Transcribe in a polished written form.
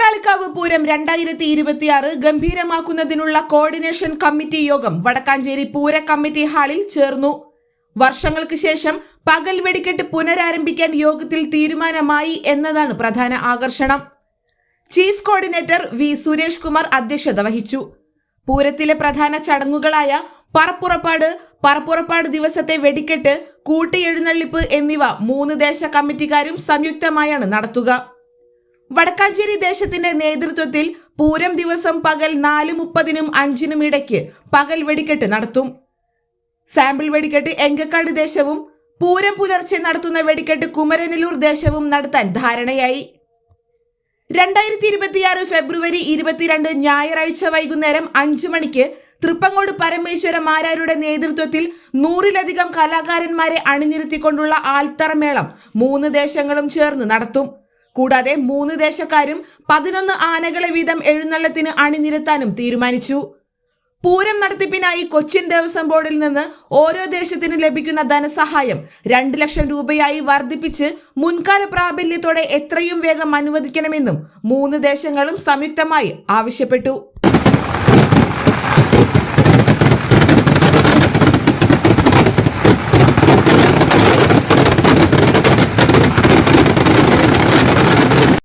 Uthralikkavu Pooram 2026 ഗംഭീരമാക്കുന്നതിനുള്ള coordination committee യോഗം വടക്കാഞ്ചേരി പൂര committee ഹാളിൽ ചേർന്നു. വർഷങ്ങൾക്ക് ശേഷം പകൽ വെടിക്കെട്ട് പുനരാരംഭിക്കാൻ യോഗത്തിൽ തീരുമാനമായി എന്നതാണ് പ്രധാന ആകർഷണം. Chief coordinator V Suresh Kumar അധ്യക്ഷത വഹിച്ചു. പൂരത്തിലെ പ്രധാന ചടങ്ങുകളായ പറപ്പുറപ്പാട് ദിവസത്തെ വെടിക്കെട്ട്, കൂട്ടിയെഴുന്നള്ളിപ്പ് എന്നിവ 3 ദേശ കമ്മിറ്റിക്കാരും സംയുക്തമായാണ് നടത്തുക. വടക്കാഞ്ചേരി ദേശത്തിന്റെ നേതൃത്വത്തിൽ പൂരം ദിവസം പകൽ 4:30-നും 5-നും ഇടയ്ക്ക് പകൽ വെടിക്കെട്ട് നടത്തും. സാമ്പിൾ വെടിക്കെട്ട് എങ്കക്കാട് ദേശവും പൂരം പുലർച്ചെ നടത്തുന്ന വെടിക്കെട്ട് കുമരനല്ലൂർ ദേശവും നടത്താൻ ധാരണയായി. 2026 ഫെബ്രുവരി 22 ഞായറാഴ്ച വൈകുന്നേരം 5 മണിക്ക് തൃപ്പങ്ങോട് പരമേശ്വര മാരാരുടെ നേതൃത്വത്തിൽ 100-ലധികം കലാകാരന്മാരെ അണിനിരത്തിക്കൊണ്ടുള്ള ആൽത്തറമേളം 3 ദേശങ്ങളും ചേർന്ന് നടത്തും. കൂടാതെ 3 ദേശക്കാരും 11 ആനകളെ വീതം എഴുന്നള്ളത്തിന് അണിനിരത്താനും തീരുമാനിച്ചു. പൂരം നടത്തിപ്പിനായി കൊച്ചിൻ ദേവസ്വം ബോർഡിൽ നിന്ന് ഓരോ ദേശത്തിന് ലഭിക്കുന്ന ധനസഹായം 2 ലക്ഷം രൂപയായി വർദ്ധിപ്പിച്ച് മുൻകാല പ്രാബല്യത്തോടെ എത്രയും വേഗം അനുവദിക്കണമെന്നും 3 ദേശങ്ങളും സംയുക്തമായി ആവശ്യപ്പെട്ടു.